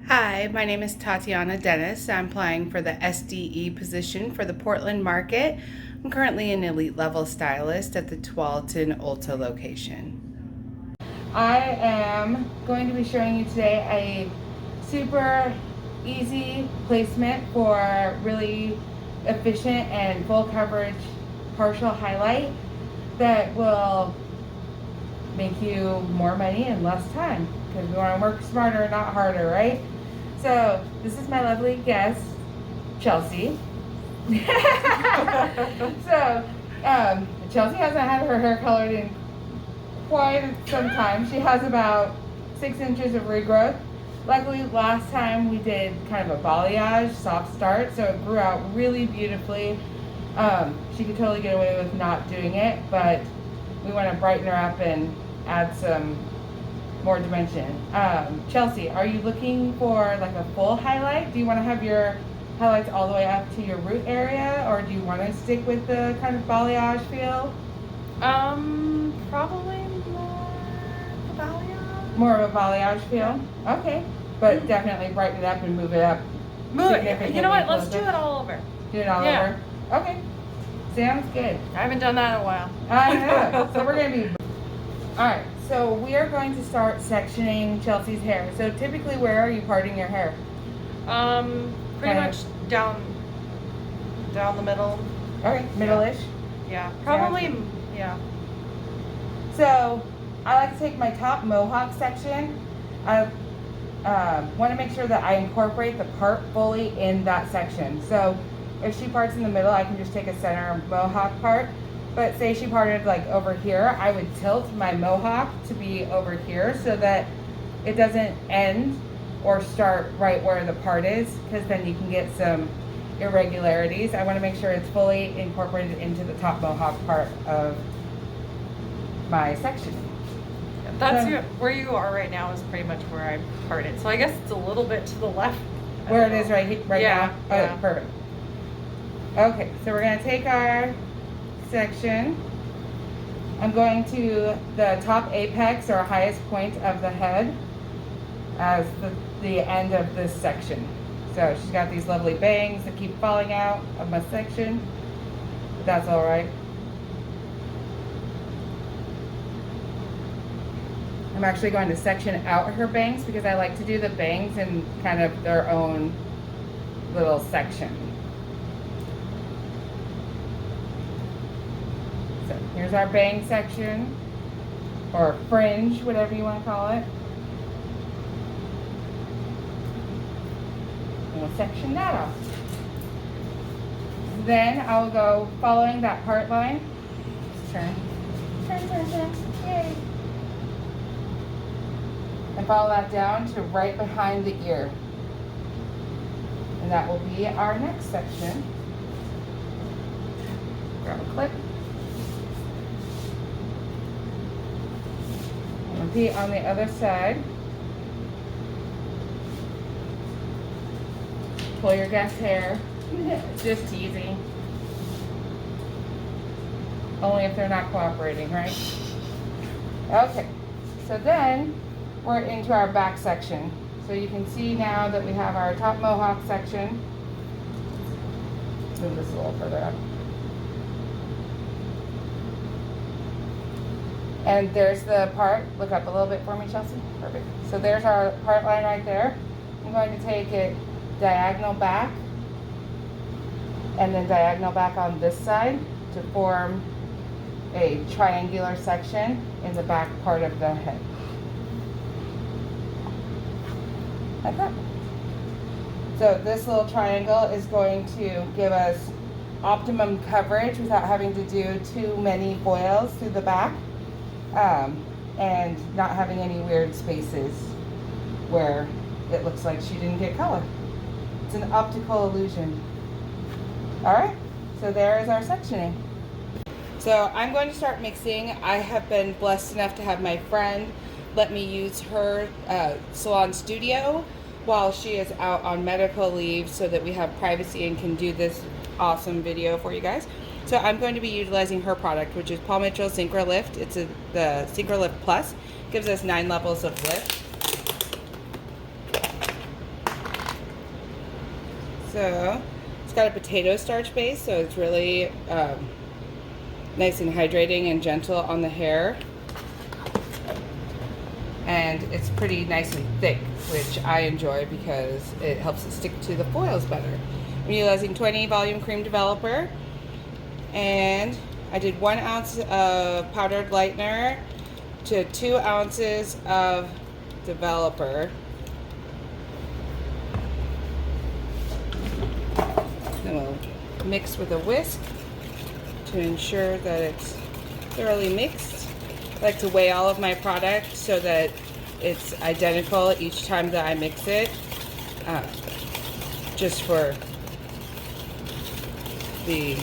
Hi, my name is Tatiana Dennis. I'm applying for the SDE position for the Portland market. I'm currently an elite level stylist at the Tualatin Ulta location. I am going to be showing you today a super easy placement for really efficient and full coverage partial highlight that will make you more money in less time, because we want to work smarter, not harder, right? So this is my lovely guest, Chelsea. So Chelsea hasn't had her hair colored in quite some time. She has about 6 inches of regrowth. Luckily, last time we did kind of a balayage, soft start, so it grew out really beautifully. She could totally get away with not doing it, but we want to brighten her up and add some more dimension. Chelsea, are you looking for like a full highlight? Do you want to have your highlights all the way up to your root area, or do you want to stick with the kind of balayage feel? Probably more a balayage. More of a balayage feel? Okay. But definitely brighten it up and move it up. You know what? Let's do it all over. Do it all over? Okay. Sounds good. I haven't done that in a while. I know. So we're going to be... Alright, so we are going to start sectioning Chelsea's hair. So typically, where are you parting your hair? Pretty much down the middle. Okay, middle-ish? Yeah, probably, yeah. So, I like to take my top mohawk section. I want to make sure that I incorporate the part fully in that section. So, if she parts in the middle, I can just take a center mohawk part. But say she parted like over here, I would tilt my mohawk to be over here so that it doesn't end or start right where the part is, because then you can get some irregularities. I want to make sure it's fully incorporated into the top mohawk part of my section. That's where you are right now is pretty much where I parted. So I guess it's a little bit to the left. Where it is right now? Yeah. Okay, perfect. Okay, so we're going to take our section. I'm going to the top apex or highest point of the head as the end of this section. So she's got these lovely bangs that keep falling out of my section. But that's all right. I'm actually going to section out her bangs because I like to do the bangs in kind of their own little section. So here's our bang section, or fringe, whatever you want to call it. And we'll section that off. Then I will go following that part line. Turn. Yay. And follow that down to right behind the ear. And that will be our next section. Grab a clip. And repeat on the other side. Pull your guest's hair. Just teasing. Only if they're not cooperating, right? Okay. So then we're into our back section. So you can see now that we have our top mohawk section. Move this a little further up. And there's the part. Look up a little bit for me, Chelsea. Perfect. So there's our part line right there. I'm going to take it diagonal back and then diagonal back on this side to form a triangular section in the back part of the head. Like that. So this little triangle is going to give us optimum coverage without having to do too many boils through the back, and not having any weird spaces where it looks like she didn't get color. It's an optical illusion. Alright, so there is our sectioning. So I'm going to start mixing. I have been blessed enough to have my friend let me use her salon studio while she is out on medical leave so that we have privacy and can do this awesome video for you guys. So I'm going to be utilizing her product, which is Paul Mitchell Synchro Lift. It's the Synchro Lift Plus. Gives us 9 levels of lift. So it's got a potato starch base, so it's really nice and hydrating and gentle on the hair. And it's pretty nice and thick, which I enjoy because it helps it stick to the foils better. I'm utilizing 20 volume cream developer, and I did 1 ounce of powdered lightener to 2 ounces of developer. Then we'll mix with a whisk to ensure that it's thoroughly mixed. I like to weigh all of my product so that it's identical each time that I mix it, just for the,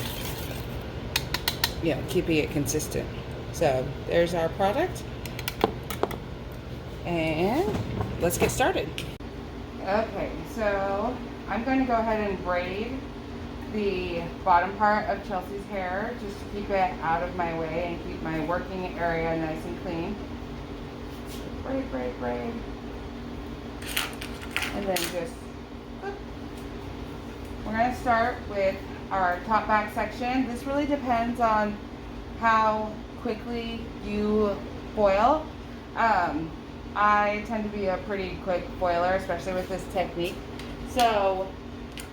keeping it consistent. So there's our product, and let's get started. Okay, so I'm going to go ahead and braid the bottom part of Chelsea's hair just to keep it out of my way and keep my working area nice and clean. Braid, braid, braid. And then just, we're going to start with our top back section. This really depends on how quickly you foil. I tend to be a pretty quick foiler, especially with this technique. So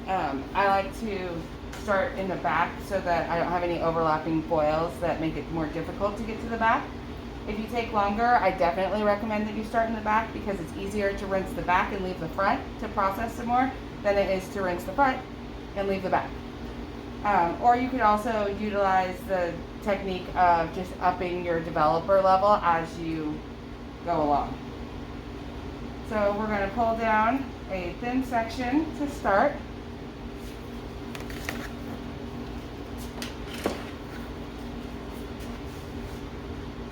I like to start in the back so that I don't have any overlapping foils that make it more difficult to get to the back. If you take longer, I definitely recommend that you start in the back because it's easier to rinse the back and leave the front to process some more than it is to rinse the front and leave the back. Or you could also utilize the technique of just upping your developer level as you go along. So we're going to pull down a thin section to start.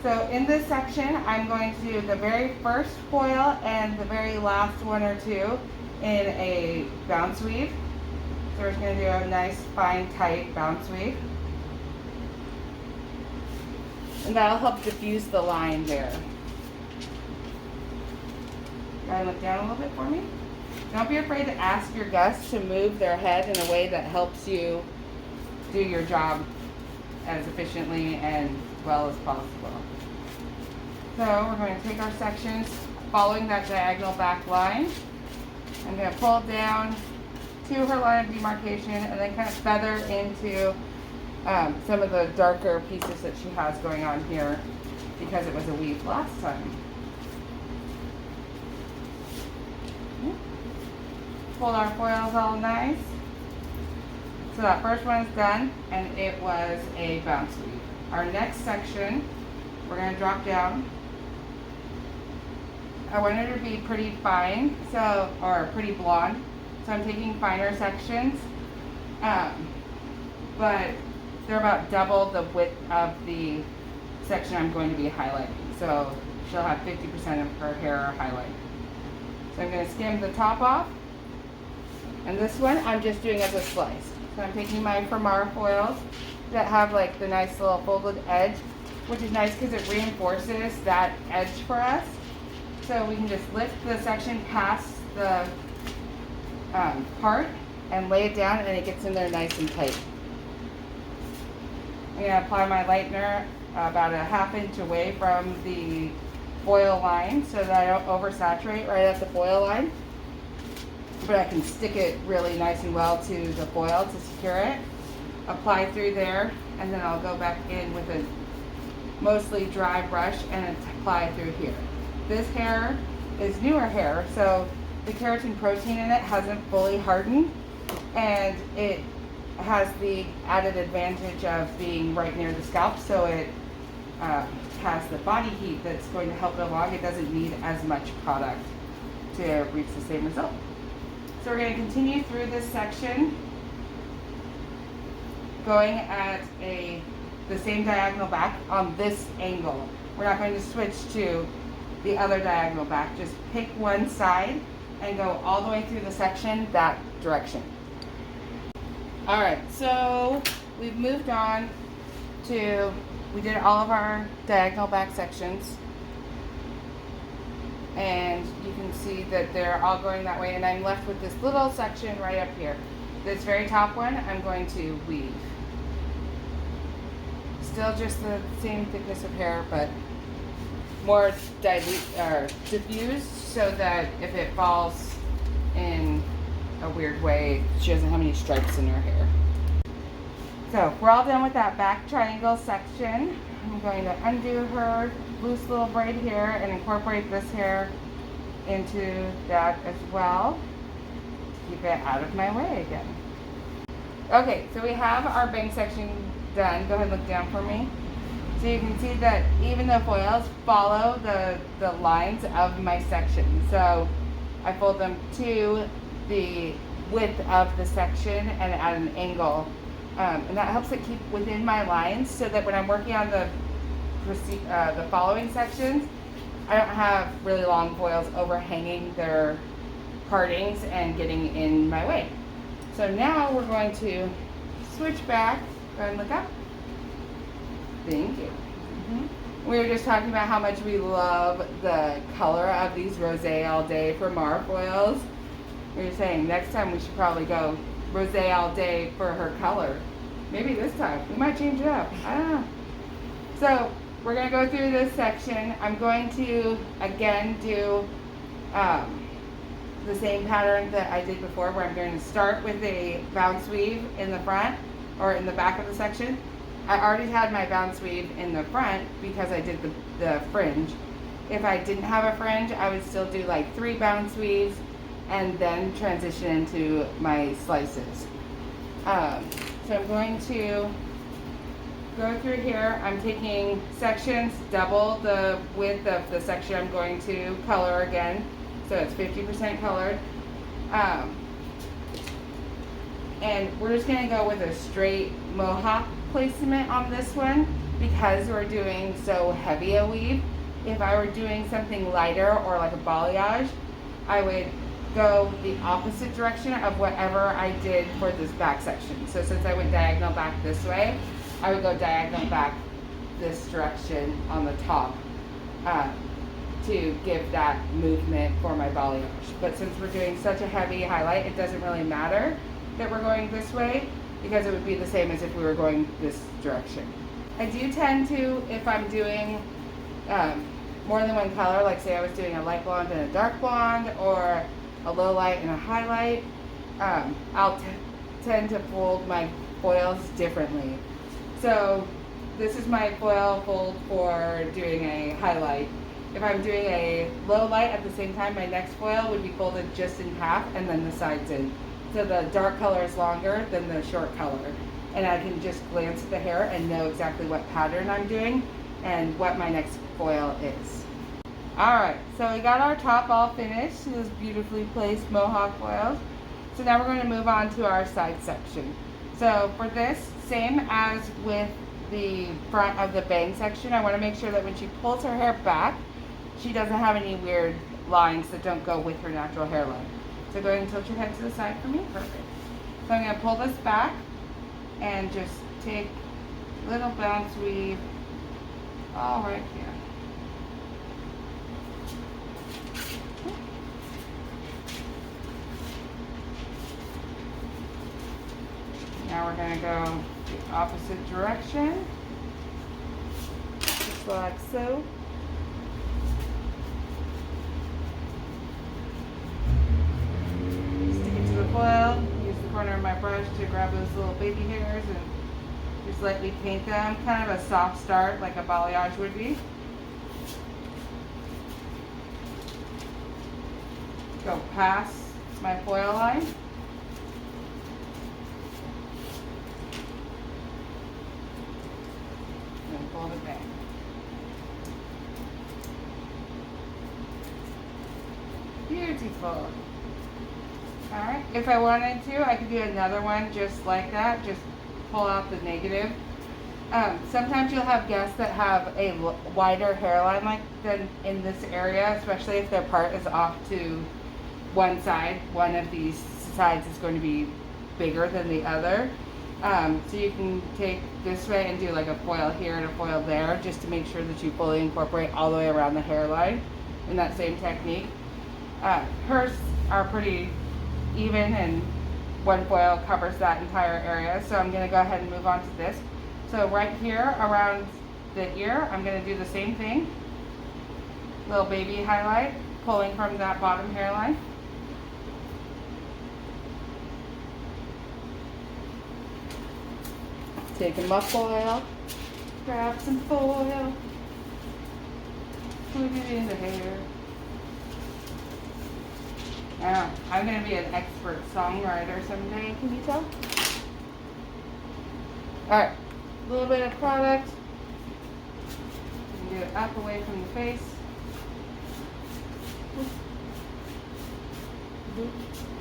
So in this section, I'm going to do the very first foil and the very last one or two in a bounce weave. So we're just going to do a nice, fine, tight bounce weave. And that'll help diffuse the line there. Gotta look down a little bit for me. Don't be afraid to ask your guests to move their head in a way that helps you do your job as efficiently and well as possible. So we're going to take our sections following that diagonal back line. I'm going to pull down to her line of demarcation and then kind of feather into some of the darker pieces that she has going on here because it was a weave last time. Pulled our foils all nice. So that first one is done, and it was a bounce weave. Our next section, we're going to drop down. I want it to be pretty fine, or pretty blonde. So I'm taking finer sections, but they're about double the width of the section I'm going to be highlighting. So she'll have 50% of her hair highlight. So I'm going to skim the top off. And this one I'm just doing as a slice. So I'm taking my Fermar foils that have like the nice little folded edge, which is nice because it reinforces that edge for us. So we can just lift the section past the part and lay it down, and it gets in there nice and tight. I'm going to apply my lightener about a ½ inch away from the foil line so that I don't oversaturate right at the foil line. But I can stick it really nice and well to the foil to secure it. Apply through there, and then I'll go back in with a mostly dry brush and apply through here. This hair is newer hair, so the keratin protein in it hasn't fully hardened, and it has the added advantage of being right near the scalp, so it has the body heat that's going to help it along. It doesn't need as much product to reach the same result. So we're going to continue through this section, going at the same diagonal back on this angle. We're not going to switch to the other diagonal back. Just pick one side and go all the way through the section that direction. All right, so we've moved on to, we did all of our diagonal back sections. And you can see that they're all going that way, and I'm left with this little section right up here. this very top one, I'm going to weave. Still just the same thickness of hair, but more dilute or diffused, so that if it falls in a weird way, she doesn't have any stripes in her hair. So we're all done with that back triangle section. I'm going to undo her loose little braid here and incorporate this hair into that as well to keep it out of my way again. Okay, so we have our bang section done. Go ahead and look down for me. So you can see that even the foils follow the lines of my section. So I fold them to the width of the section and at an angle. And that helps it keep within my lines, so that when I'm working on the following sections, I don't have really long foils overhanging their partings and getting in my way. So now we're going to switch back. Go ahead and look up. Thank you. We were just talking about how much we love the color of these Rosé All Day from Mar foils. We were saying next time we should probably go Rosé All Day for her color. Maybe this time. We might change it up. I don't know. So we're going to go through this section. I'm going to, again, do the same pattern that I did before, where I'm going to start with a bounce weave in the front or in the back of the section. I already had my bounce weave in the front because I did the fringe. If I didn't have a fringe, I would still do like 3 bounce weaves and then transition into my slices. So I'm going to go through here. I'm taking sections, double the width of the section I'm going to color again. So it's 50% colored. And we're just gonna go with a straight mohawk placement on this one because we're doing so heavy a weave. If I were doing something lighter or like a balayage, I would go the opposite direction of whatever I did for this back section. So since I went diagonal back this way, I would go diagonal back this direction on the top to give that movement for my balayage. But since we're doing such a heavy highlight, it doesn't really matter that we're going this way because it would be the same as if we were going this direction. I do tend to, if I'm doing more than one color, like say I was doing a light blonde and a dark blonde, or a low light and a highlight, I'll tend to fold my foils differently. So this is my foil fold for doing a highlight. If I'm doing a low light at the same time, my next foil would be folded just in half and then the sides in. So the dark color is longer than the short color. And I can just glance at the hair and know exactly what pattern I'm doing and what my next foil is. Alright, so we got our top all finished, those beautifully placed mohawk foils. So now we're going to move on to our side section. So for this, same as with the front of the bang section, I want to make sure that when she pulls her hair back, she doesn't have any weird lines that don't go with her natural hairline. So go ahead and tilt your head to the side for me. Perfect. So I'm going to pull this back and just take a little bounce weave all right here. Now we're going to go the opposite direction, just like so. Stick it to the foil, use the corner of my brush to grab those little baby hairs and just lightly paint them, kind of a soft start like a balayage would be. Go past my foil line. Fold it back. Beautiful. Alright, if I wanted to, I could do another one just like that, just pull out the negative. Sometimes you'll have guests that have a wider hairline like than in this area, especially if their part is off to one side. One of these sides is going to be bigger than the other. So you can take this way and do like a foil here and a foil there just to make sure that you fully incorporate all the way around the hairline in that same technique. Hers are pretty even and one foil covers that entire area. So I'm going to go ahead and move on to this. So right here around the ear, I'm going to do the same thing. Little baby highlight, pulling from that bottom hairline. Taking my foil, grab some foil, put it in the hair. Now, I'm going to be an expert songwriter someday, can you tell? Alright, a little bit of product. Get it up away from the face.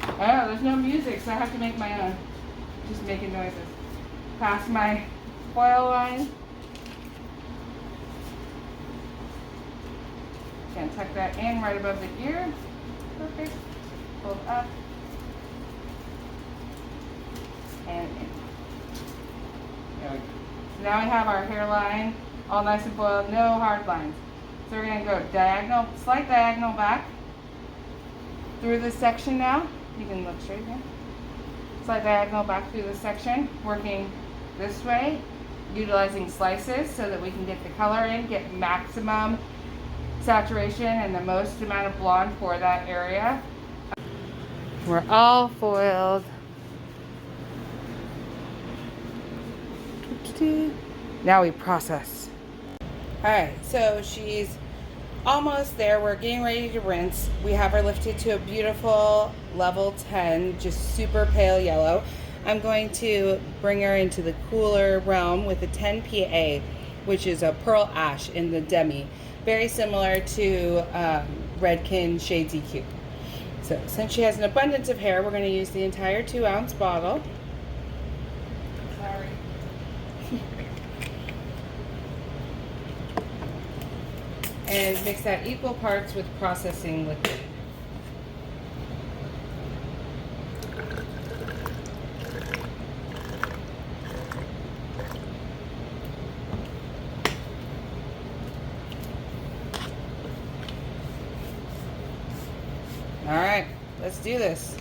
Oh, there's no music, so I have to make my own. Just making noises. Past my foil line. Gonna tuck that in right above the ear. Perfect. Pull up. And in. There we go. So now we have our hairline all nice and foiled, no hard lines. So we're gonna go diagonal, slight diagonal back through this section now. You can look straight here. Slight diagonal back through this section, working this way, utilizing slices so that we can get the color in, get maximum saturation and the most amount of blonde for that area. We're all foiled. Now we process. Alright, so she's almost there. We're getting ready to rinse. We have her lifted to a beautiful level 10, just super pale yellow. I'm going to bring her into the cooler realm with a 10 PA, which is a pearl ash in the demi. Very similar to Redken Shades EQ. So since she has an abundance of hair, we're going to use the entire 2-ounce bottle. Sorry. And mix that equal parts with processing liquid. All right, let's do this.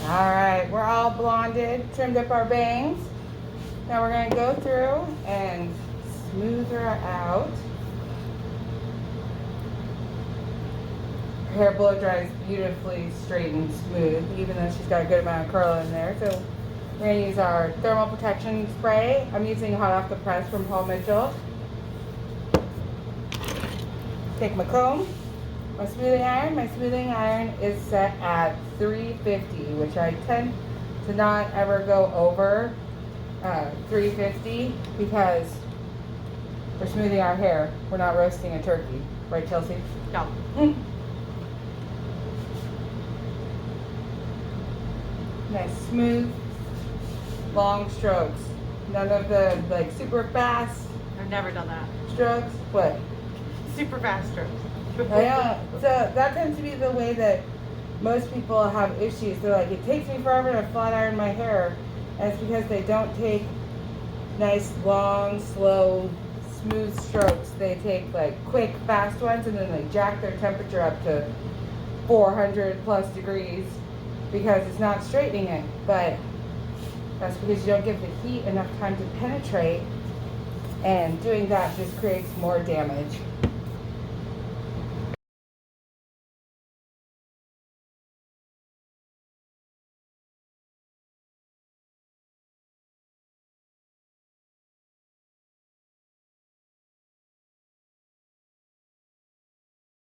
All right, we're all blonded, trimmed up our bangs. Now we're going to go through and smooth her out. Her hair blow dries beautifully straight and smooth, even though she's got a good amount of curl in there. So we're going to use our thermal protection spray. I'm using hot off the press from Paul Mitchell. Take my comb, my smoothing iron. My smoothing iron is set at 350, which I tend to not ever go over 350 because we're smoothing our hair. We're not roasting a turkey. Right, Chelsea? No. Nice, smooth, long strokes. None of the like super fast I've never done that. strokes. What? Super fast strokes. So that tends to be the way that most people have issues. They're like, it takes me forever to flat iron my hair. And it's because they don't take nice, long, slow, smooth strokes. They take like quick, fast ones and then they jack their temperature up to 400 plus degrees because it's not straightening it. But that's because you don't give the heat enough time to penetrate, and doing that just creates more damage.